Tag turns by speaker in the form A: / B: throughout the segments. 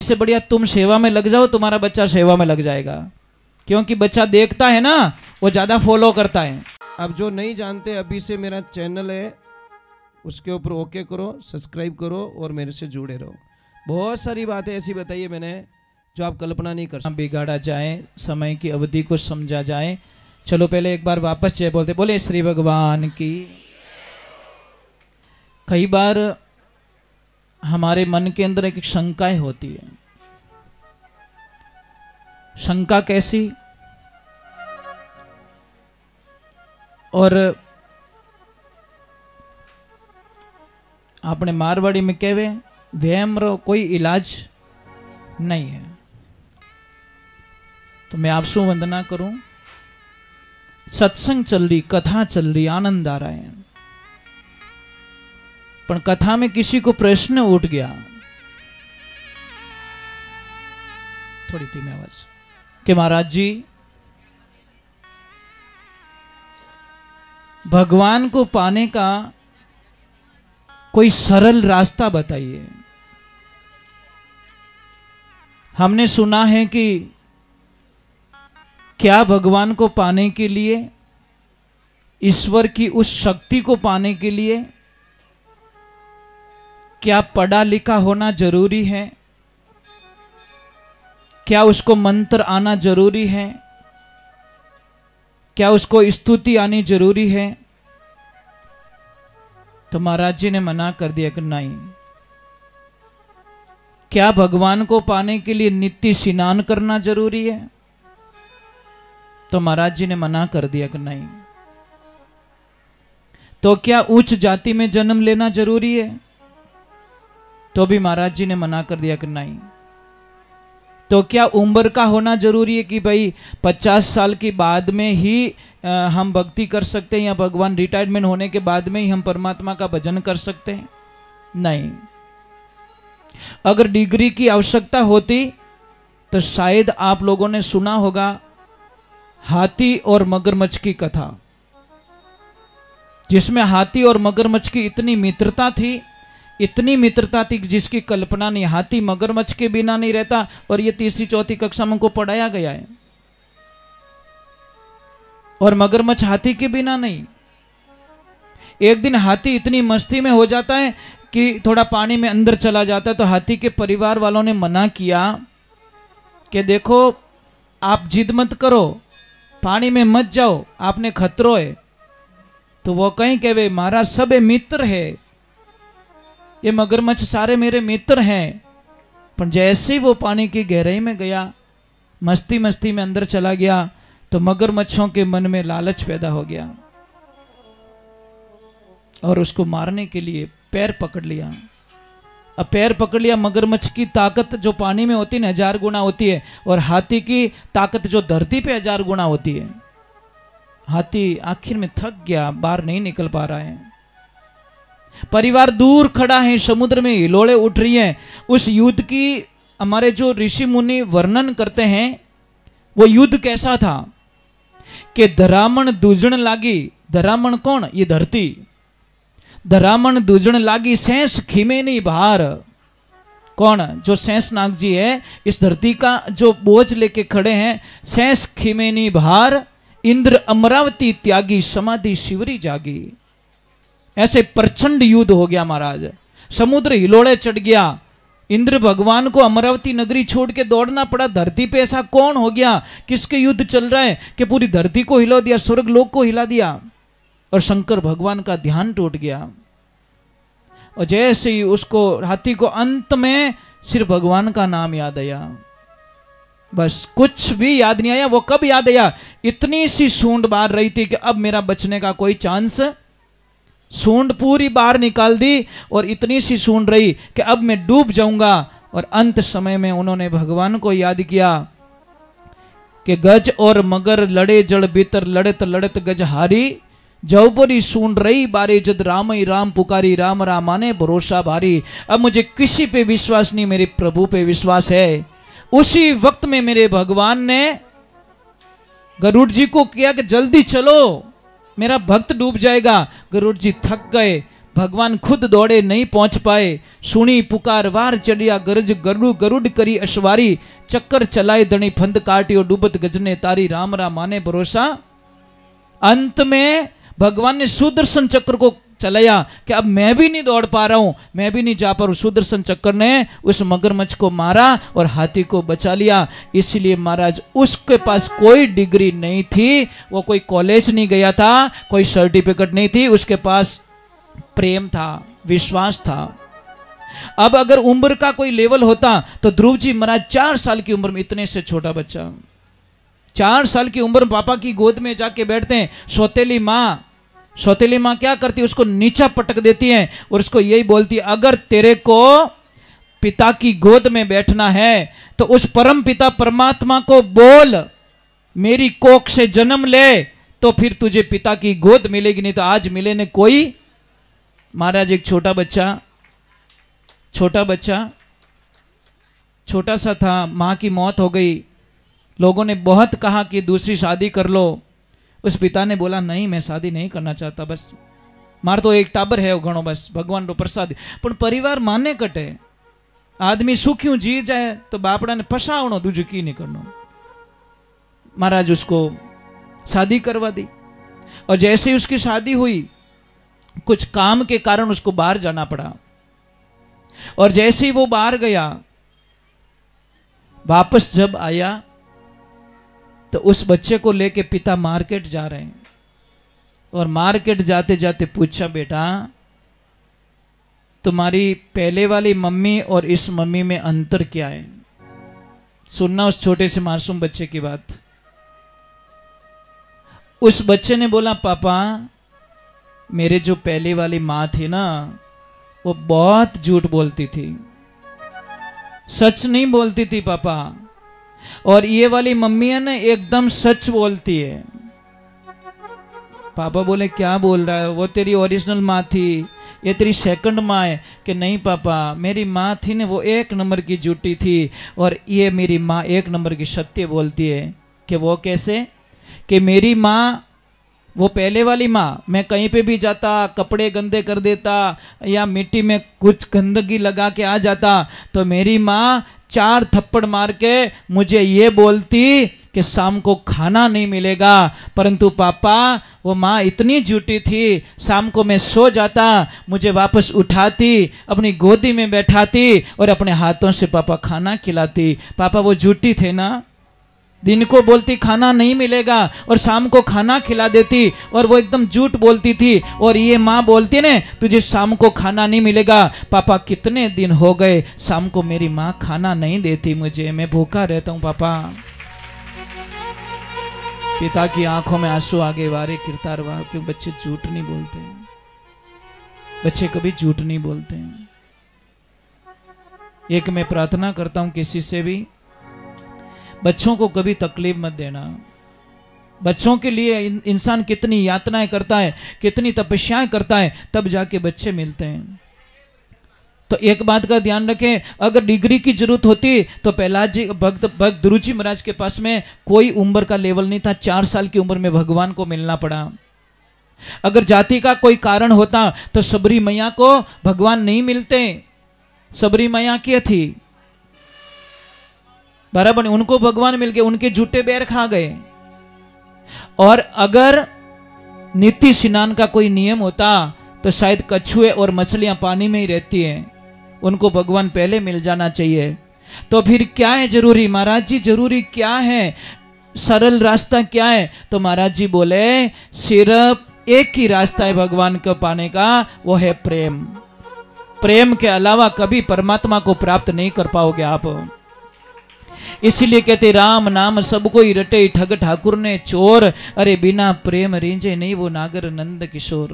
A: इससे बढ़िया तुम सेवा में लग जाओ, तुम्हारा बच्चा सेवा में लग जाएगा, क्योंकि बच्चा देखता है ना, वो ज्यादा फॉलो करता है।
B: अब जो नहीं जानते, अभी से मेरा चैनल है उसके ऊपर ओके करो, सब्सक्राइब करो और मेरे से जुड़े रहो। बहुत सारी बातें ऐसी बताई है मैंने जो आप कल्पना नहीं कर सकते।
A: बिगाड़ा जाए, समय की अवधि को समझा जाए। चलो पहले एक बार वापस जय बोलते, बोले श्री भगवान की। कई बार हमारे मन के अंदर एक शंकाएं होती है। शंका कैसी? और आपने मारवाड़ी में कहवे वहम रो कोई इलाज नहीं है। तो मैं आपसे वंदना करूं। सत्संग चल रही, कथा चल रही, आनंद आ रहा है, पर कथा में किसी को प्रश्न उठ गया, थोड़ी धीमी आवाज, कि महाराज जी भगवान को पाने का कोई सरल रास्ता बताइए। हमने सुना है कि क्या भगवान को पाने के लिए, ईश्वर की उस शक्ति को पाने के लिए क्या पढ़ा लिखा होना जरूरी है? क्या उसको मंत्र आना जरूरी है? क्या उसको स्तुति आनी जरूरी है? तो महाराज जी ने मना कर दिया कि नहीं। क्या भगवान को पाने के लिए नित्य स्नान करना जरूरी है? तो महाराज जी ने मना कर दिया कि नहीं। तो क्या उच्च जाति में जन्म लेना जरूरी है? तो भी महाराज जी ने मना कर दिया कि नहीं। तो क्या उम्र का होना जरूरी है कि भाई 50 साल के बाद में ही हम भक्ति कर सकते हैं, या भगवान रिटायरमेंट होने के बाद में ही हम परमात्मा का भजन कर सकते हैं? नहीं। अगर डिग्री की आवश्यकता होती तो शायद आप लोगों ने सुना होगा हाथी और मगरमच्छ की कथा, जिसमें हाथी और मगरमच्छ की इतनी मित्रता थी, इतनी मित्रता थी जिसकी कल्पना नहीं। हाथी मगरमच्छ के बिना नहीं रहता, और ये तीसरी चौथी कक्षा में हमको पढ़ाया गया है। और मगरमच्छ हाथी के बिना नहीं। एक दिन हाथी इतनी मस्ती में हो जाता है कि थोड़ा पानी में अंदर चला जाता है, तो हाथी के परिवार वालों ने मना किया कि देखो आप जिद मत करो, पानी में मत जाओ, आपने खतरो है। तो वो कहीं कहे मारा सब मित्र है, ये मगरमच्छ सारे मेरे मित्र हैं। पर जैसे ही वो पानी की गहराई में गया, मस्ती मस्ती में अंदर चला गया, तो मगरमच्छों के मन में लालच पैदा हो गया और उसको मारने के लिए पैर पकड़ लिया। अब पैर पकड़ लिया, मगरमच्छ की ताकत जो पानी में होती है 1000 गुना होती है, और हाथी की ताकत जो धरती पे 1000 गुना होती है। हाथी आखिर में थक गया, बाहर नहीं निकल पा रहा है। परिवार दूर खड़ा है, समुद्र में हिलोड़े उठ रही हैं। उस युद्ध की हमारे जो ऋषि मुनि वर्णन करते हैं, वो युद्ध कैसा था कि धरामण दूजण लागी। धरामण कौन? ये धरती। धरामण दूजण लागी शेष खिमे नहीं भार। कौन? जो शेषनाग जी है, इस धरती का जो बोझ लेके खड़े हैं। शेष खिमे नहीं भार, इंद्र अमरावती त्यागी, समाधि शिवरी जागी। ऐसे प्रचंड युद्ध हो गया महाराज। समुद्र हिलोड़े चढ़ गया। इंद्र भगवान को अमरावती नगरी छोड़ के दौड़ना पड़ा। धरती पे ऐसा कौन हो गया, किसके युद्ध चल रहा है कि पूरी धरती को हिला दिया, स्वर्ग लोक को हिला दिया। और शंकर भगवान का ध्यान टूट गया। और जैसे ही उसको, हाथी को अंत में सिर्फ भगवान का नाम याद आया, बस कुछ भी याद नहीं आया। वो कब याद आया? इतनी सी सूंड बाहर रही थी कि अब मेरा बचने का कोई चांस। सूंड पूरी बाहर निकाल दी और इतनी सी सूंड रही कि अब मैं डूब जाऊंगा। और अंत समय में उन्होंने भगवान को याद किया कि गज और मगर लड़े जड़ भीतर, लड़त लड़त गज हारी। जौबरी सूंड रही बारी, जद राम ही राम पुकारी, राम राम आने भरोसा भारी। अब मुझे किसी पे विश्वास नहीं, मेरे प्रभु पे विश्वास है। उसी वक्त में मेरे भगवान ने गरुड़ जी को किया कि जल्दी चलो, मेरा भक्त डूब जाएगा। गरुड़ जी थक गए, भगवान खुद दौड़े नहीं पहुंच पाए। सुनी पुकार वार चढ़िया गरज गरुड़ गरुड़ करी अश्वारी, चक्कर चलाए धनी फंद काटियो डूबत गजने तारी, राम राम माने भरोसा। अंत में भगवान ने सुदर्शन चक्र को चलाया कि अब मैं भी नहीं दौड़ पा रहा हूं, मैं भी नहीं जा पा रहा हूं। सुदर्शन चक्र ने उस मगरमच्छ को मारा और हाथी को बचा लिया। इसलिए महाराज उसके पास कोई डिग्री नहीं थी, वो कोई कॉलेज नहीं गया था, कोई सर्टिफिकेट नहीं थी, उसके पास प्रेम था, विश्वास था। अब अगर उम्र का कोई लेवल होता तो ध्रुव जी महाराज 4 साल की उम्र में, इतने से छोटा बच्चा 4 साल की उम्र में पापा की गोद में जाके बैठते हैं। सौतेली माँ क्या करती है, उसको नीचा पटक देती है और उसको यही बोलती है, अगर तेरे को पिता की गोद में बैठना है तो उस परम पिता परमात्मा को बोल मेरी कोख से जन्म ले, तो फिर तुझे पिता की गोद मिलेगी, नहीं तो आज मिले ने कोई। महाराज एक छोटा बच्चा छोटा सा था, माँ की मौत हो गई। लोगों ने बहुत कहा कि दूसरी शादी कर लो। उस पिता ने बोला नहीं, मैं शादी नहीं करना चाहता, बस मार तो एक टाबर है घणो, बस भगवान रो प्रसाद। पर परिवार माने कटे, आदमी सुख्यू जी जाए तो बापड़ा ने फसावणो, दूजू की नहीं करनो। महाराज उसको शादी करवा दी और जैसे ही उसकी शादी हुई कुछ काम के कारण उसको बाहर जाना पड़ा और जैसे ही वो बाहर गया, वापस जब आया तो उस बच्चे को लेके पिता मार्केट जा रहे हैं और मार्केट जाते जाते पूछा, बेटा तुम्हारी पहले वाली मम्मी और इस मम्मी में अंतर क्या है? सुनना उस छोटे से मासूम बच्चे की बात। उस बच्चे ने बोला, पापा मेरे जो पहले वाली माँ थी ना, वो बहुत झूठ बोलती थी, सच नहीं बोलती थी पापा, और ये वाली मम्मी है ना एकदम सच बोलती है। पापा बोले क्या बोल रहा है, वो तेरी ओरिजिनल माँ थी, ये तेरी सेकंड माँ है। कि नहीं पापा, मेरी माँ थी ना वो 1 नंबर की झूठी थी और ये मेरी माँ 1 नंबर की सत्य बोलती है। कि वो कैसे? कि मेरी माँ, वो पहले वाली माँ, मैं कहीं पे भी जाता कपड़े गंदे कर देता या मिट्टी में कुछ गंदगी लगा के आ जाता तो मेरी माँ 4 थप्पड़ मार के मुझे ये बोलती कि शाम को खाना नहीं मिलेगा। परंतु पापा वो माँ इतनी झूठी थी, शाम को मैं सो जाता, मुझे वापस उठाती, अपनी गोदी में बैठाती और अपने हाथों से पापा खाना खिलाती। पापा वो झूठी थे ना, दिन को बोलती खाना नहीं मिलेगा और शाम को खाना खिला देती, और वो एकदम झूठ बोलती थी। और ये माँ बोलती ने तुझे शाम को खाना नहीं मिलेगा। पापा कितने दिन हो गए शाम को मेरी माँ खाना नहीं देती मुझे, मैं भूखा रहता हूँ पापा। पिता की आंखों में आंसू आगे वारे किरतार वाह, क्यों बच्चे झूठ नहीं बोलते हैं, बच्चे कभी झूठ नहीं बोलते हैं। एक मैं प्रार्थना करता हूं किसी से भी, बच्चों को कभी तकलीफ मत देना। बच्चों के लिए इंसान कितनी यातनाएं करता है, कितनी तपस्याएं करता है, तब जाके बच्चे मिलते हैं। तो एक बात का ध्यान रखें, अगर डिग्री की जरूरत होती तो प्रहलाद जी भक्त ध्रुव जी महाराज के पास में कोई उम्र का लेवल नहीं था, 4 साल की उम्र में भगवान को मिलना पड़ा। अगर जाति का कोई कारण होता तो सबरी मैया को भगवान नहीं मिलते। सबरी मैया क्या थी, बराबर उनको भगवान मिल गए, उनके झूठे बैर खा गए। और अगर नित्य स्नान का कोई नियम होता तो शायद कछुए और मछलियां पानी में ही रहती हैं, उनको भगवान पहले मिल जाना चाहिए। तो फिर क्या है जरूरी, महाराज जी जरूरी क्या है, सरल रास्ता क्या है? तो महाराज जी बोले सिर्फ एक ही रास्ता है भगवान को पाने का, वो है प्रेम। प्रेम के अलावा कभी परमात्मा को प्राप्त नहीं कर पाओगे आप। इसीलिए कहते राम नाम सब कोई रटे, ठग ठाकुर ने चोर, अरे बिना प्रेम रींझे नहीं वो नागर नंद किशोर।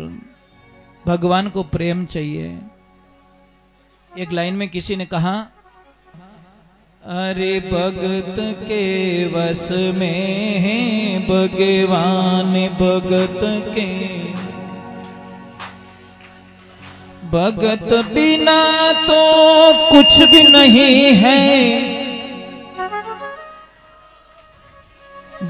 A: भगवान को प्रेम चाहिए। एक लाइन में किसी ने कहा, अरे भगत के वस में है भगवान, भगत के भगत बिना तो कुछ भी नहीं है,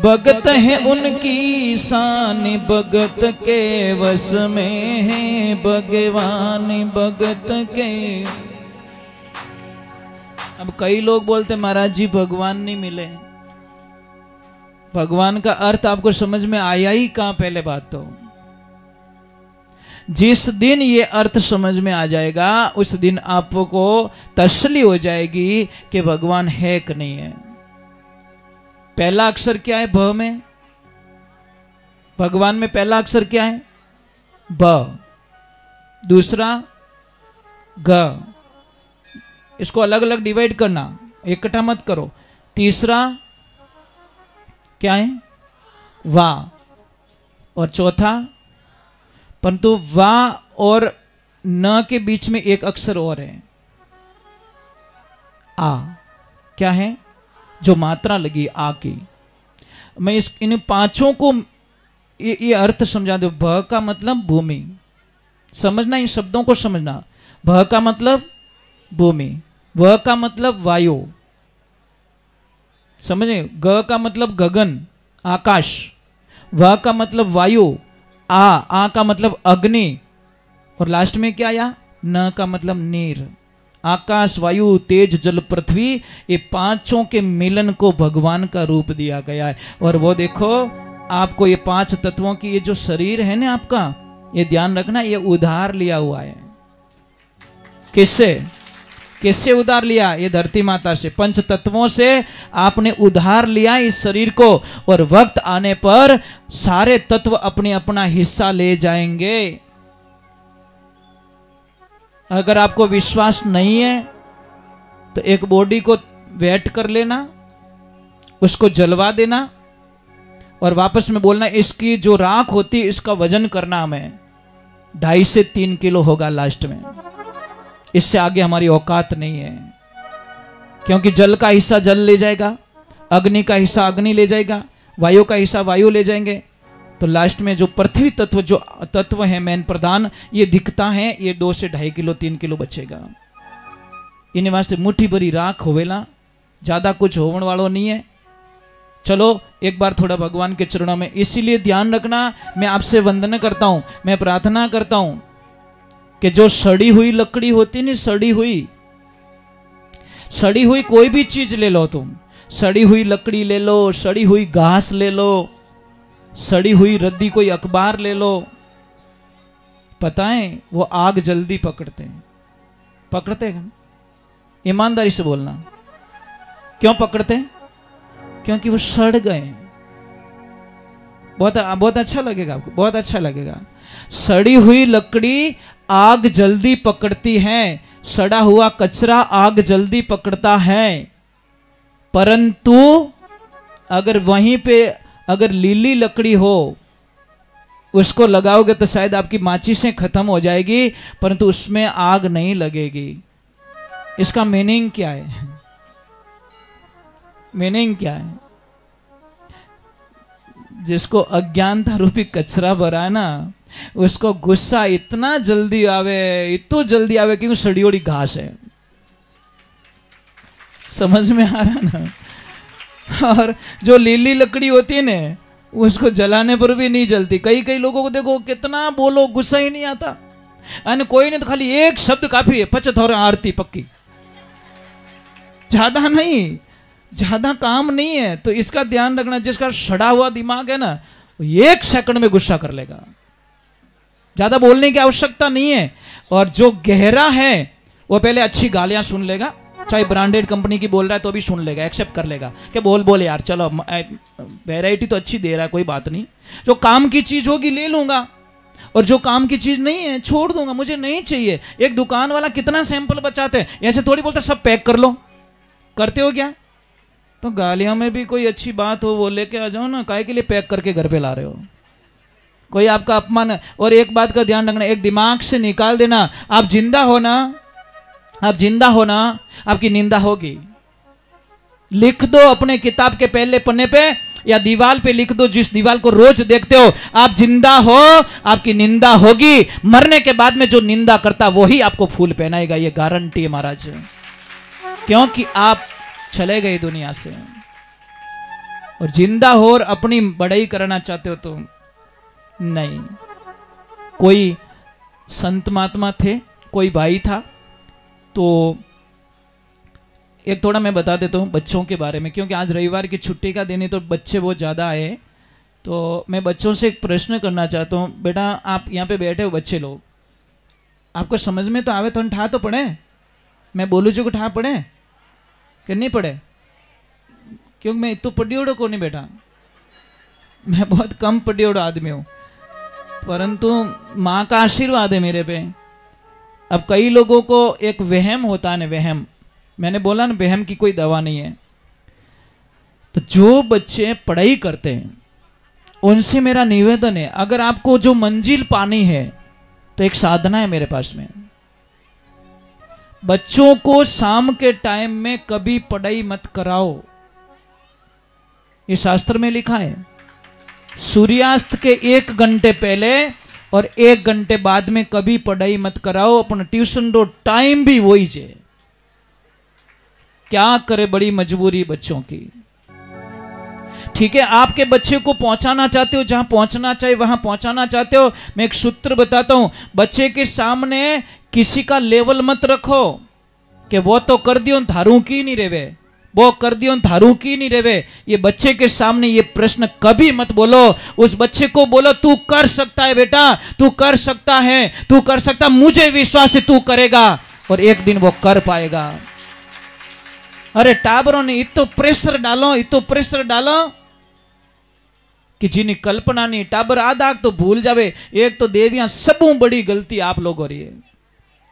A: भगत है उनकी शान, भगत के वश में है भगवान भगत के। अब कई लोग बोलते महाराज जी भगवान नहीं मिले। भगवान का अर्थ आपको समझ में आया ही कहां? पहले बात तो जिस दिन ये अर्थ समझ में आ जाएगा उस दिन आपको तसल्ली हो जाएगी कि भगवान है कि नहीं है। पहला अक्षर क्या है भ में? भगवान में पहला अक्षर क्या है? ब। दूसरा ग। इसको अलग अलग डिवाइड करना, इकट्ठा मत करो। तीसरा क्या है? वाह। और चौथा, परंतु वाह और न के बीच में एक अक्षर और है, आ। क्या है? जो मात्रा लगी आ की। मैं इन पांचों को ये अर्थ समझा दो। भ का मतलब भूमि, समझना, इन शब्दों को समझना। भ का मतलब भूमि, व का मतलब वायु, समझे? ग का मतलब गगन आकाश, व का मतलब वायु, आ का मतलब अग्नि, और लास्ट में क्या आया? न का मतलब नीर। आकाश, वायु, तेज, जल, पृथ्वी, ये पांचों के मिलन को भगवान का रूप दिया गया है। और वो देखो आपको ये पांच तत्वों की ये जो शरीर है ना आपका, ये ध्यान रखना, ये उधार लिया हुआ है। किससे? किससे उधार लिया? ये धरती माता से, पंच तत्वों से आपने उधार लिया इस शरीर को। और वक्त आने पर सारे तत्व अपने अपना हिस्सा ले जाएंगे। अगर आपको विश्वास नहीं है तो एक बॉडी को वेट कर लेना, उसको जलवा देना और वापस में बोलना इसकी जो राख होती है इसका वजन करना हमें 2.5 से 3 किलो होगा लास्ट में। इससे आगे हमारी औकात नहीं है, क्योंकि जल का हिस्सा जल ले जाएगा, अग्नि का हिस्सा अग्नि ले जाएगा, वायु का हिस्सा वायु ले जाएंगे। तो लास्ट में जो पृथ्वी तत्व, जो तत्व है मेन प्रधान, ये दिखता है, ये 2 से 2.5 किलो 3 किलो बचेगा। इन वास्ते मुट्ठी भरी राख होवेला, ज्यादा कुछ होवन वालों नहीं है। चलो एक बार थोड़ा भगवान के चरणों में, इसीलिए ध्यान रखना, मैं आपसे वंदना करता हूं, मैं प्रार्थना करता हूं कि जो सड़ी हुई लकड़ी होती नहीं, सड़ी हुई कोई भी चीज ले लो तुम, सड़ी हुई लकड़ी ले लो, सड़ी हुई घास ले लो, सड़ी हुई रद्दी कोई अखबार ले लो, पता है वो आग जल्दी पकड़ते हैं। ईमानदारी से बोलना, क्यों पकड़ते हैं? क्योंकि वो सड़ गए। बहुत अच्छा लगेगा आपको, बहुत अच्छा लगेगा। सड़ी हुई लकड़ी आग जल्दी पकड़ती है, सड़ा हुआ कचरा आग जल्दी पकड़ता है। परंतु अगर वहीं पे अगर लीली लकड़ी हो, उसको लगाओगे तो शायद आपकी माचिसें खत्म हो जाएगी, परंतु उसमें आग नहीं लगेगी। इसका मीनिंग क्या है? मीनिंग क्या है? जिसको अज्ञानता रूपी कचरा भरा है ना, उसको गुस्सा इतना जल्दी आवे क्योंकि सड़ी हुई घास है। समझ में आ रहा ना? और जो लीली लकड़ी होती है ना, उसको जलाने पर भी नहीं जलती। कई लोगों को देखो कितना बोलो गुस्सा ही नहीं आता, अन कोई नहीं तो खाली एक शब्द काफी है, पचत आरती पक्की, ज्यादा नहीं, ज्यादा काम नहीं है। तो इसका ध्यान रखना, जिसका सड़ा हुआ दिमाग है ना, वो 1 सेकंड में गुस्सा कर लेगा, ज्यादा बोलने की आवश्यकता नहीं है। और जो गहरा है वो पहले अच्छी गालियां सुन लेगा, चाहे ब्रांडेड कंपनी की बोल रहा है तो भी सुन लेगा, एक्सेप्ट कर लेगा कि बोल यार, चलो वैरायटी तो अच्छी दे रहा है, कोई बात नहीं। जो काम की चीज होगी ले लूंगा, और जो काम की चीज नहीं है छोड़ दूंगा, मुझे नहीं चाहिए। एक दुकान वाला कितना सैंपल बचाते हैं, ऐसे थोड़ी बोलते सब पैक कर लो। करते हो क्या? तो गालियां में भी कोई अच्छी बात हो वो लेके आ जाओ ना, काहे के लिए पैक करके घर पे ला रहे हो? कोई आपका अपमान। और एक बात का ध्यान रखना, एक दिमाग से निकाल देना, आप जिंदा हो ना, आपकी निंदा होगी। लिख दो अपने किताब के पहले पन्ने पे या दीवार पे लिख दो, जिस दीवार को रोज देखते हो, आप जिंदा हो, आपकी निंदा होगी। मरने के बाद में जो निंदा करता वही आपको फूल पहनाएगा, ये गारंटी है महाराज, क्योंकि आप चले गए दुनिया से। और जिंदा हो और अपनी बड़ाई करना चाहते हो तो नहीं। कोई संत महात्मा थे, कोई भाई था, तो एक थोड़ा मैं बता देता हूँ बच्चों के बारे में, क्योंकि आज रविवार की छुट्टी का दिन है तो बच्चे बहुत ज़्यादा आए। तो मैं बच्चों से एक प्रश्न करना चाहता हूँ। बेटा, आप यहाँ पे बैठे हो बच्चे लोग, आपको समझ में तो आवे तो ठा तो पढ़े, मैं बोलूँ जो को ठा पढ़े कि नहीं पढ़े? क्योंकि मैं इतना पढ़ियोड़ो को नहीं बेटा, मैं बहुत कम पढ़ियोड़ो आदमी हूँ, परंतु माँ का आशीर्वाद है मेरे पे। अब कई लोगों को एक वहम होता है ना, वहम, मैंने बोला ना वहम की कोई दवा नहीं है। तो जो बच्चे पढ़ाई करते हैं उनसे मेरा निवेदन है, अगर आपको जो मंजिल पानी है तो एक साधना है मेरे पास में। बच्चों को शाम के टाइम में कभी पढ़ाई मत कराओ, ये शास्त्र में लिखा है। सूर्यास्त के 1 घंटे पहले और 1 घंटे बाद में कभी पढ़ाई मत कराओ। अपना ट्यूशन रो टाइम भी वही है। क्या करे, बड़ी मजबूरी बच्चों की। ठीक है, आपके बच्चे को पहुंचाना चाहते हो, जहां पहुंचना चाहिए वहां पहुंचाना चाहते हो। मैं एक सूत्र बताता हूं, बच्चे के सामने किसी का लेवल मत रखो कि वो तो कर दियो थारू की नहीं रेवे, वो कर दियो थारू की नहीं रेवे। ये बच्चे के सामने ये प्रश्न कभी मत बोलो। उस बच्चे को बोलो तू कर सकता है बेटा, तू कर सकता है, तू कर सकता, मुझे विश्वास है तू करेगा और एक दिन वो कर पाएगा। अरे टाबरों ने इतो प्रेशर डालो, इतो प्रेशर डालो कि जिन्हें कल्पना नहीं। टाबर आधा तो भूल जावे। एक तो देवियां सबू बड़ी गलती आप लोगों रही है।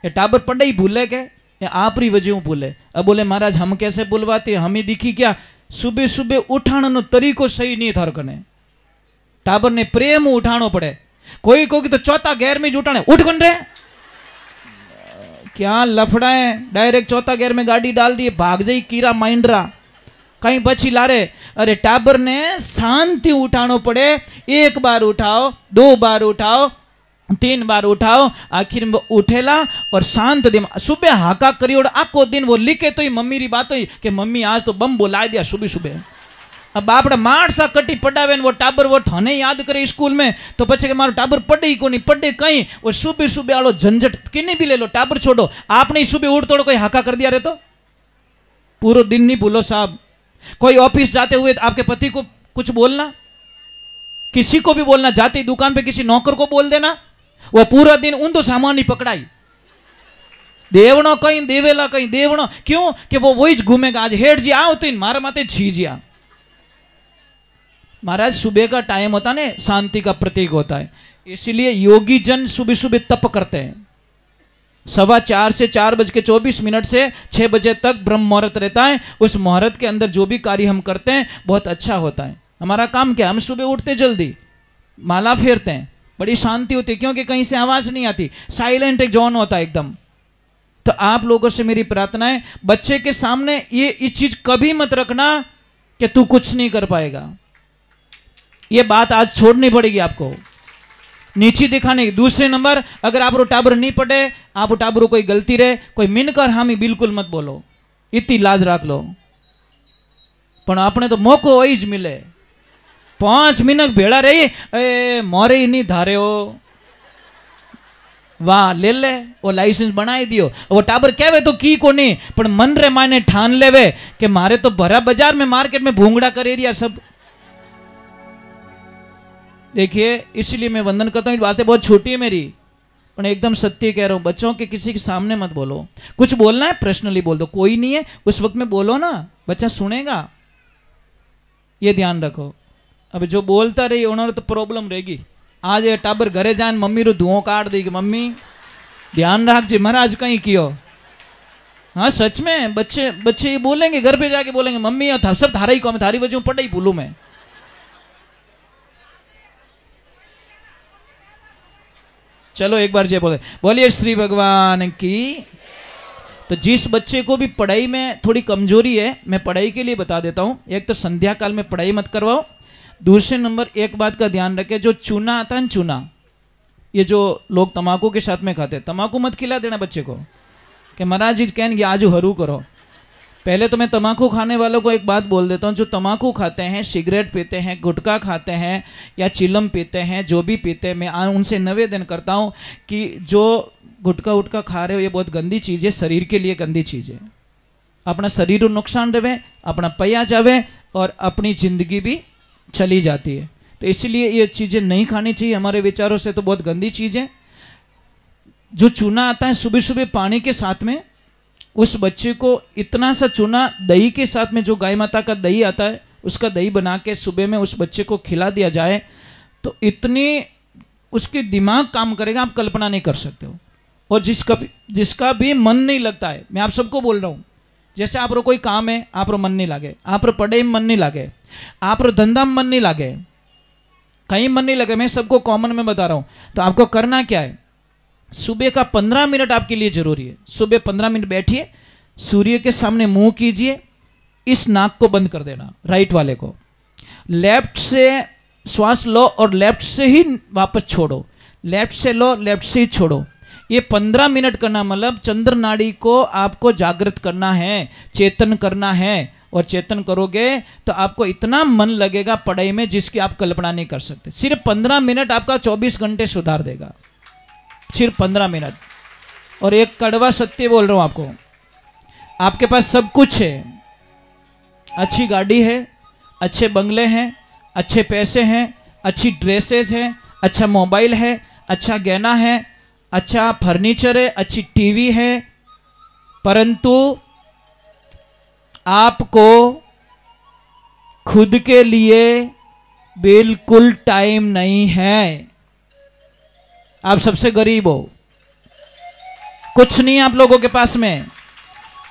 A: ये टाबर पढ़ाई भूले के या आप री वजह भूले। अब बोले महाराज हम कैसे भूलवाते, हम ही दिखी क्या? सुबह सुबह उठाने नो तरीको सही नहीं थार कने। टाबर ने प्रेम उठानो पड़े। कोई कोई तो चौथा गेर में उठाने, उठ कौन रे, क्या लफड़ा है, डायरेक्ट चौथा गेर में गाड़ी डाल दी, भाग जाई कीरा माइंडरा कहीं बची ला रे। अरे टाबर ने शांति उठानो पड़े। 1 बार उठाओ, 2 बार उठाओ, 3 बार उठाओ, आखिर में वो उठेला और शांत दिन सुबह हाका करी और आको दिन वो लिखे तो ही मम्मी री बात हुई कि मम्मी आज तो बम बोला दिया सुबह सुबह। अब आपने मार सा कटी पढ़ावे वो टाबर वो थाने याद करे स्कूल में तो पछे के मारो टाबर पढ़े को नहीं पढ़े कहीं। वो सुबह सुबह आलो झंझट किन्नी भी ले लो, टाबर छोड़ो। आपने सुबह उठ तोड़ो कोई हाका कर दिया रे तो पूरा दिन नहीं भूलो साहब। कोई ऑफिस जाते हुए आपके पति को कुछ बोलना, किसी को भी बोलना, जाते दुकान पे किसी नौकर को बोल देना, वो पूरा दिन उन तो सामान ही पकड़ाई देवनो कहीं देवेला कहीं देवनो। क्यों कि वो वही घूमेगा। आज हेड जी आओ तो मारा माते झीजिया। महाराज सुबह का टाइम होता है शांति का प्रतीक होता है, इसलिए योगी जन सुबह सुबह तप करते हैं। 4:15 से 4:24 से 6 बजे तक ब्रह्म मुहूर्त रहता है। उस मुहूर्त के अंदर जो भी कार्य हम करते हैं बहुत अच्छा होता है। हमारा काम क्या, हम सुबह उठते जल्दी माला फेरते हैं, बड़ी शांति होती है क्योंकि कहीं से आवाज नहीं आती, साइलेंट एक जोन होता है एकदम। तो आप लोगों से मेरी प्रार्थना है, बच्चे के सामने ये चीज कभी मत रखना कि तू कुछ नहीं कर पाएगा। ये बात आज छोड़नी पड़ेगी आपको, नीचे दिखाने की। दूसरे नंबर, अगर आप टाबर नहीं पढ़े, आप टाबर कोई गलती रहे, कोई मिनकर हामी बिल्कुल मत बोलो, इतनी लाज रख लो। पण आपने तो मौको वही ज मिले, 5 मिनट भेड़ा रही, ए मोरे ही नहीं धारे हो, वाह ले ले वो लाइसेंस बनाई दियो। वो टाबर कहवे तो की को नहीं, पण मन रे माने ठान लेवे कि मारे तो भरा बाजार में मार्केट में भूंगड़ा कर एरिया सब। देखिए इसलिए मैं वंदन करता हूँ, बातें बहुत छोटी है मेरी पर एकदम सत्य कह रहा हूँ। बच्चों के किसी के सामने मत बोलो, कुछ बोलना है पर्सनली बोल दो, कोई नहीं है उस वक्त में बोलो ना, बच्चा सुनेगा, ये ध्यान रखो। अब जो बोलता रही उन्होंने तो प्रॉब्लम रहेगी। आज ये टाबर घरे जान मम्मी रो धुओं काट देगी, मम्मी ध्यान रख जी महाराज कहीं कियो। हाँ सच में बच्चे बोलेंगे, घर पे जाके बोलेंगे मम्मी सब थारा ही कम, थारी वजह पढ़ाई भूलू मैं। चलो एक बार जय बोले, बोलिए श्री भगवान की। तो जिस बच्चे को भी पढ़ाई में थोड़ी कमजोरी है, मैं पढ़ाई के लिए बता देता हूँ। एक तो संध्या काल में पढ़ाई मत करवाओ। दूसरे नंबर एक बात का ध्यान रखें, जो चूना आता है ना चूना, ये जो लोग तम्बाकू के साथ में खाते हैं, तम्बाकू मत खिला देना बच्चे को कि महाराज जी कहेंगे आज हरू करो। पहले तो मैं तम्बाकू खाने वालों को एक बात बोल देता हूँ, जो तम्बाकू खाते हैं, सिगरेट पीते हैं, गुटखा खाते हैं या चिलम पीते हैं, जो भी पीते हैं, मैं उनसे निवेदन करता हूँ कि जो गुटखा उटखा खा रहे हो ये बहुत गंदी चीज़ है, शरीर के लिए गंदी चीज़ है। अपना शरीर को नुकसान देवे, अपना पैया जावे और अपनी ज़िंदगी भी चली जाती है। तो इसलिए ये चीज़ें नहीं खानी चाहिए, हमारे विचारों से तो बहुत गंदी चीज़ है। जो चूना आता है सुबह सुबह पानी के साथ में, उस बच्चे को इतना सा चूना दही के साथ में, जो गाय माता का दही आता है उसका दही बना के सुबह में उस बच्चे को खिला दिया जाए तो इतनी उसके दिमाग काम करेगा, आप कल्पना नहीं कर सकते हो। और जिसका भी मन नहीं लगता है, मैं आप सबको बोल रहा हूँ, जैसे आप रो कोई काम है, आप रो मन नहीं लागे, आप रो पढ़ाई में मन नहीं लागे, आप रो धंधा में मन नहीं लागे, कहीं मन नहीं लगे, मैं सबको कॉमन में बता रहा हूँ, तो आपको करना क्या है, सुबह का 15 मिनट आपके लिए जरूरी है। सुबह 15 मिनट बैठिए, सूर्य के सामने मुंह कीजिए, इस नाक को बंद कर देना, राइट वाले को, लेफ्ट से श्वास लो और लेफ्ट से ही वापस छोड़ो, लेफ्ट से लो लेफ्ट से ही छोड़ो। ये 15 मिनट करना, मतलब चंद्र नाड़ी को आपको जागृत करना है, चेतन करना है। और चेतन करोगे तो आपको इतना मन लगेगा पढ़ाई में जिसकी आप कल्पना नहीं कर सकते। सिर्फ 15 मिनट आपका 24 घंटे सुधार देगा, सिर्फ 15 मिनट। और एक कड़वा सत्य बोल रहा हूं आपको, आपके पास सब कुछ है, अच्छी गाड़ी है, अच्छे बंगले हैं, अच्छे पैसे हैं, अच्छी ड्रेसेस हैं, अच्छा मोबाइल है, अच्छा गहना है, अच्छा फर्नीचर है, अच्छी टीवी है, परंतु आपको खुद के लिए बिल्कुल टाइम नहीं है। आप सबसे गरीब हो, कुछ नहीं आप लोगों के पास में।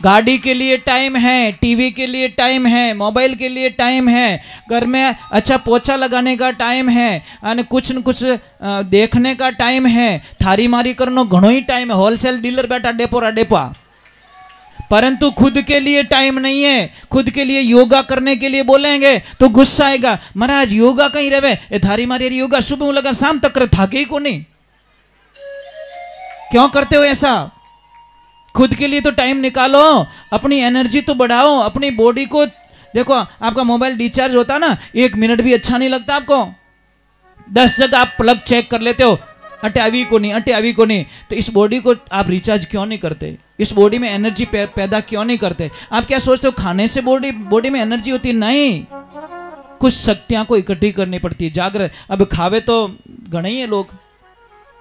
A: गाड़ी के लिए टाइम है, टीवी के लिए टाइम है, मोबाइल के लिए टाइम है, घर में अच्छा पोछा लगाने का टाइम है, અને कुछ न कुछ देखने का टाइम है, थारी मारी करनो घणो ही टाइम है, होलसेल डीलर बैठा डेपोरा डेपा, परंतु खुद के लिए टाइम नहीं है। खुद के लिए योगा करने के लिए बोलेंगे तो गुस्सा आएगा, महाराज योगा कहीं रहे, ये थारी मारी योगा सुबह लगा शाम तक करे, थाके ही को नहीं, क्यों करते हो ऐसा? खुद के लिए तो टाइम निकालो, अपनी एनर्जी तो बढ़ाओ, अपनी बॉडी को देखो। आपका मोबाइल डिस्चार्ज होता ना, 1 मिनट भी अच्छा नहीं लगता आपको, 10 जगह आप प्लग चेक कर लेते हो, अटे आवी को नहीं, तो इस बॉडी को आप रिचार्ज क्यों नहीं करते? इस बॉडी में एनर्जी पैदा क्यों नहीं करते? आप क्या सोचते हो खाने से बॉडी में एनर्जी होती है? नहीं, कुछ शक्तियां को इकट्ठी करनी पड़ती है, जागृत। अब खावे तो घणे ही है लोग,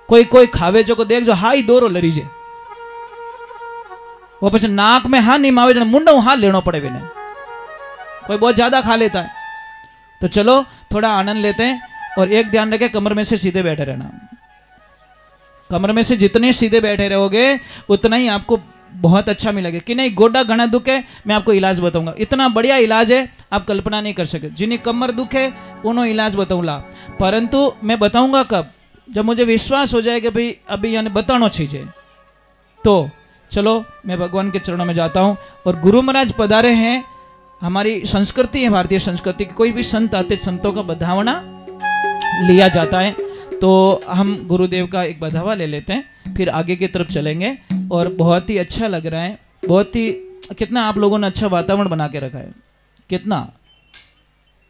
A: कोई खावे जो को देख जो हाई दोरो लरी जे, वो પછી नाक में हाँ नहीं मावे, मुंडा हाँ लेना पड़े बिना, कोई बहुत ज्यादा खा लेता है। तो चलो थोड़ा आनंद लेते हैं, और एक ध्यान रखें, कमर में से सीधे बैठे रहना। कमर में से जितने सीधे बैठे रहोगे उतना ही आपको बहुत अच्छा मिलेगा। कि नहीं गोडा घना दुखे, मैं आपको इलाज बताऊंगा, इतना बढ़िया इलाज है आप कल्पना नहीं कर सके। जिन्हें कमर दुखे उन्होंने इलाज बताऊंगा, परंतु मैं बताऊंगा कब? जब मुझे विश्वास हो जाए कि भाई अभी यानी बताना चाहिए। तो चलो मैं भगवान के चरणों में जाता हूँ। और गुरु महाराज पधारे हैं, हमारी संस्कृति है, भारतीय संस्कृति की, कोई भी संत आते संतों का बधावना लिया जाता है। तो हम गुरुदेव का एक बधावा ले लेते हैं, फिर आगे की तरफ चलेंगे। और बहुत ही अच्छा लग रहा है, बहुत ही, कितना आप लोगों ने अच्छा वातावरण बना के रखा है, कितना,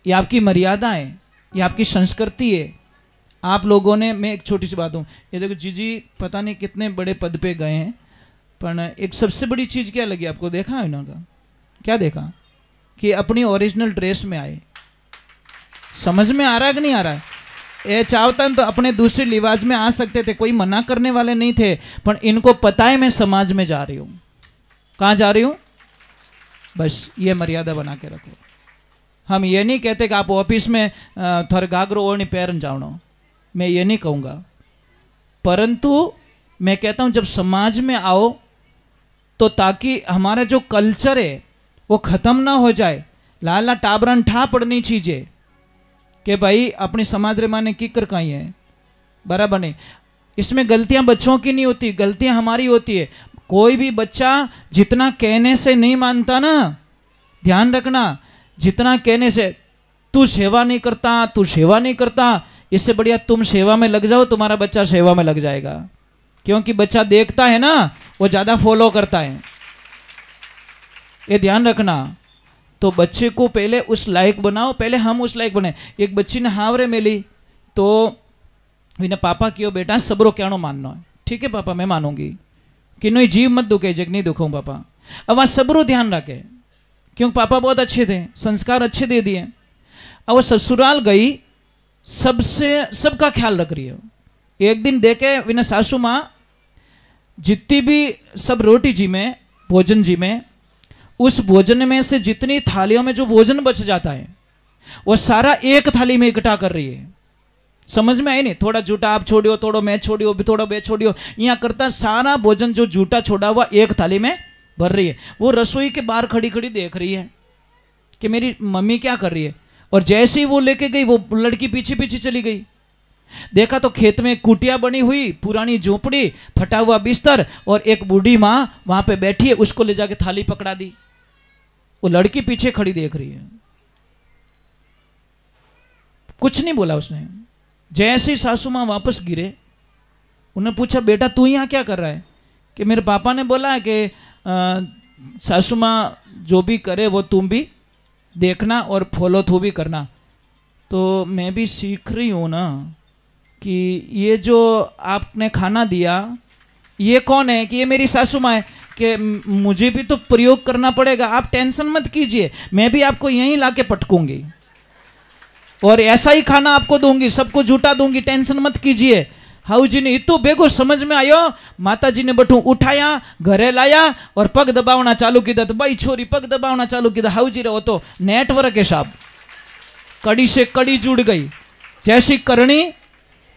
A: ये आपकी मर्यादा है, ये आपकी संस्कृति है। आप लोगों ने, मैं एक छोटी सी बात हूँ, ये देखो जीजी पता नहीं कितने बड़े पद पे गए हैं, पर एक सबसे बड़ी चीज़ क्या लगी आपको? देखा है इनका क्या देखा? कि अपनी ओरिजिनल ड्रेस में आए। समझ में आ रहा है कि नहीं आ रहा है? ये चाहता तो अपने दूसरे लिबास में आ सकते थे, कोई मना करने वाले नहीं थे, पर इनको पता है मैं समाज में जा रही हूँ। कहाँ जा रही हूँ? बस ये मर्यादा बना के रखो। हम ये नहीं कहते कि आप ऑफिस में थोड़ा घाघरो ओढ़नी पैरन जाओ, मैं ये नहीं कहूँगा, परंतु मैं कहता हूँ जब समाज में आओ तो ताकि हमारा जो कल्चर है वो ख़त्म ना हो जाए। लाला टाबरन ठा पड़नी चीज़ें कि भाई अपनी समाज रे माने की कर कहीं है, बराबर नहीं। इसमें गलतियां बच्चों की नहीं होती, गलतियां हमारी होती है। कोई भी बच्चा जितना कहने से नहीं मानता ना, ध्यान रखना, जितना कहने से, तू सेवा नहीं करता, तू सेवा नहीं करता, इससे बढ़िया तुम सेवा में लग जाओ, तुम्हारा बच्चा सेवा में लग जाएगा। क्योंकि बच्चा देखता है ना, वो ज़्यादा फॉलो करता है। ये ध्यान रखना। तो बच्चे को पहले उस लायक बनाओ, पहले हम उस लायक बने। एक बच्ची ने हावरे मिली तो विना पापा क्यों बेटा सबरो कहनो मानना है, ठीक है पापा मैं मानूंगी, कि नहीं जीव मत दुखे जग नहीं दुखूं पापा। अब वहाँ सबरो ध्यान रखे क्योंकि पापा बहुत अच्छे थे, संस्कार अच्छे दे दिए। अब वो ससुराल गई, सबका ख्याल रख रही है। एक दिन देखे विना सासू माँ जितनी भी सब रोटी जी में भोजन जी में, उस भोजन में से जितनी थालियों में जो भोजन बच जाता है वो सारा एक थाली में इकट्ठा कर रही है। समझ में आई नहीं, थोड़ा जूठा आप छोड़ियो, थोड़ा मैं छोड़ियो, थोड़ा बे छोड़ियो, यहाँ करता सारा भोजन जो जूठा छोड़ा हुआ एक थाली में भर रही है। वो रसोई के बाहर खड़ी खड़ी देख रही है कि मेरी मम्मी क्या कर रही है। और जैसे ही वो लेके गई वो लड़की पीछे पीछे चली गई। देखा तो खेत में कुटिया बनी हुई, पुरानी झोपड़ी, फटा हुआ बिस्तर और एक बूढ़ी माँ वहां पे बैठी है, उसको ले जाके थाली पकड़ा दी। वो लड़की पीछे खड़ी देख रही है, कुछ नहीं बोला उसने। जैसे ही सासू माँ वापस गिरे, उन्होंने पूछा बेटा तू यहाँ क्या कर रहा है? कि मेरे पापा ने बोला है कि सासू माँ जो भी करे वो तुम भी देखना और फॉलो थ्रू भी करना। तो मैं भी सीख रही हूँ ना कि ये जो आपने खाना दिया ये कौन है? कि ये मेरी सासू माँ है, कि मुझे भी तो प्रयोग करना पड़ेगा, आप टेंशन मत कीजिए, मैं भी आपको यहीं लाके पटकूंगी और ऐसा ही खाना आपको दूंगी, सबको झूठा दूंगी, टेंशन मत कीजिए। हाउ जी ने इतो बेगो समझ में आयो, माता जी ने बठू उठाया, घरे लाया और पग दबावना चालू किया। तो भाई छोरी पग दबावना चालू किया। हाउ जी रहो तो नेटवर्क है साहब, कड़ी से कड़ी जुड़ गई। जैसी करनी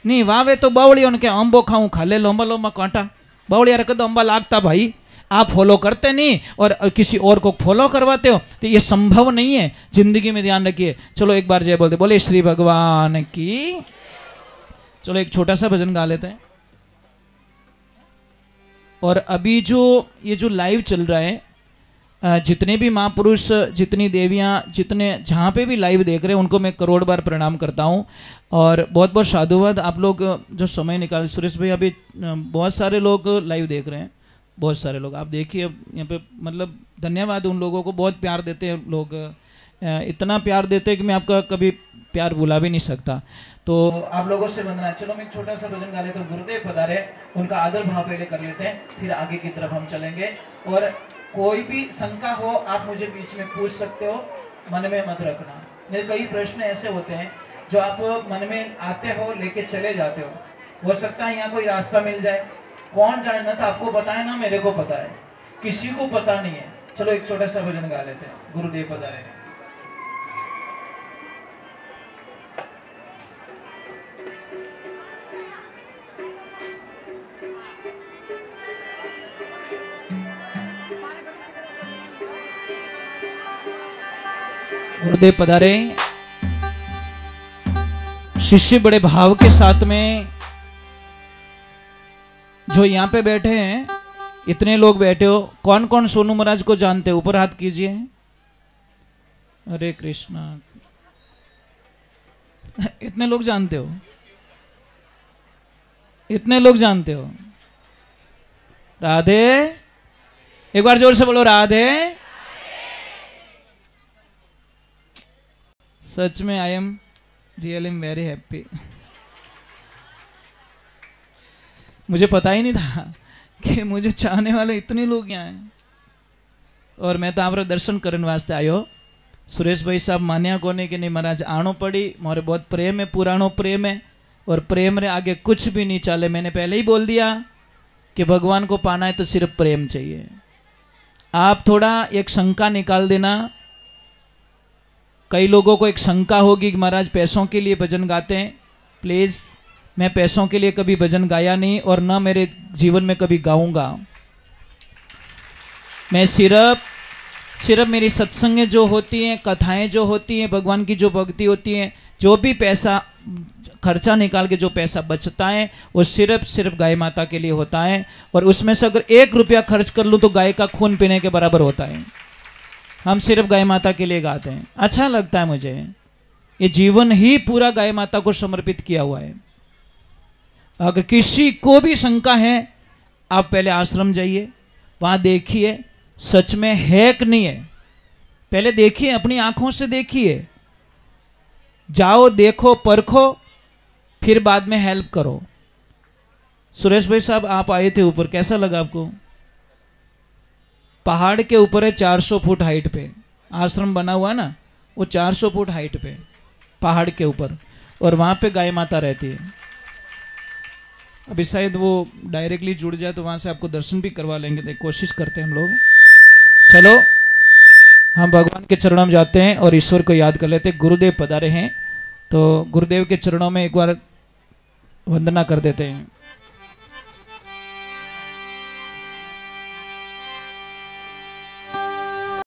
A: नहीं वावे तो बावड़ी उनके अंबो खाऊं खा ले लंबा लंबा कांटा, बावड़िया रख दो अंबा लागता। भाई आप फॉलो करते नहीं और किसी और को फॉलो करवाते हो तो ये संभव नहीं है जिंदगी में, ध्यान रखिए। चलो एक बार जय बोलते, बोले श्री भगवान की। चलो एक छोटा सा भजन गा लेते हैं। और अभी जो ये जो लाइव चल रहा है, जितने भी महापुरुष, जितनी देवियाँ, जितने जहाँ पे भी लाइव देख रहे हैं उनको मैं करोड़ बार प्रणाम करता हूँ और बहुत बहुत साधुवाद। आप लोग जो समय निकाल, सुरेश भाई अभी बहुत सारे लोग लाइव देख रहे हैं, बहुत सारे लोग आप देखिए यहाँ पे, मतलब धन्यवाद उन लोगों को, बहुत प्यार देते हैं लोग, इतना प्यार देते हैं कि मैं आपका कभी प्यार भुला भी नहीं सकता। तो आप लोगों से वंदना है। चलो मैं एक छोटा सा भजन गा लेता हूँ। गुरुदेव पधारे, उनका आदर भाव पहले कर लेते हैं, फिर आगे की तरफ हम चलेंगे। और कोई भी शंका हो आप मुझे बीच में पूछ सकते हो, मन में मत रखना। मेरे कई प्रश्न ऐसे होते हैं जो आप मन में आते हो लेके चले जाते हो सकता है यहाँ कोई रास्ता मिल जाए, कौन जाने, ना तो आपको पता है ना मेरे को पता है, किसी को पता नहीं है। चलो एक छोटा सा भजन गा लेते हैं। गुरुदेव पधारे। गुरुदेव पधारे। शिष्य बड़े भाव के साथ में जो यहाँ पे बैठे हैं, इतने लोग बैठे हो, कौन कौन सोनू महाराज को जानते हो? ऊपर हाथ कीजिए। हरे कृष्णा। इतने लोग जानते हो? इतने लोग जानते हो? राधे। एक बार जोर से बोलो राधे। सच में I am really very happy. मुझे पता ही नहीं था कि मुझे चाहने वाले इतने लोग यहाँ हैं और मैं तो आप दर्शन करने वास्ते आयो। सुरेश भाई साहब मान्या कोने कि नहीं महाराज आनो पड़ी, मोरे बहुत प्रेम है, पुरानो प्रेम है और प्रेम रे आगे कुछ भी नहीं चले। मैंने पहले ही बोल दिया कि भगवान को पाना है तो सिर्फ प्रेम चाहिए। आप थोड़ा एक शंका निकाल देना। कई लोगों को एक शंका होगी कि महाराज पैसों के लिए भजन गाते हैं। प्लीज़, मैं पैसों के लिए कभी भजन गाया नहीं और ना मेरे जीवन में कभी गाऊंगा। मैं सिर्फ मेरी सत्संगें जो होती हैं, कथाएं जो होती हैं, भगवान की जो भक्ति होती है, जो भी पैसा खर्चा निकाल के जो पैसा बचता है वो सिर्फ गाय माता के लिए होता है। और उसमें से अगर 1 रुपया खर्च कर लूँ तो गाय का खून पीने के बराबर होता है। हम सिर्फ गाय माता के लिए गाते हैं, अच्छा लगता है मुझे। ये जीवन ही पूरा गाय माता को समर्पित किया हुआ है। अगर किसी को भी शंका है, आप पहले आश्रम जाइए, वहाँ देखिए सच में है कि नहीं है, पहले देखिए, अपनी आंखों से देखिए, जाओ देखो परखो, फिर बाद में हेल्प करो। सुरेश भाई साहब, आप आए थे ऊपर, कैसा लगा आपको? पहाड़ के ऊपर है, 400 फुट हाइट पे आश्रम बना हुआ ना, वो 400 फुट हाइट पे पहाड़ के ऊपर, और वहां पे गाय माता रहती है। अभी शायद वो डायरेक्टली जुड़ जाए तो वहां से आपको दर्शन भी करवा लेंगे, तो कोशिश करते हैं हम लोग। चलो हम भगवान के चरणों में जाते हैं और ईश्वर को याद कर लेते हैं। गुरुदेव पधारे हैं, तो गुरुदेव के चरणों में एक बार वंदना कर देते हैं।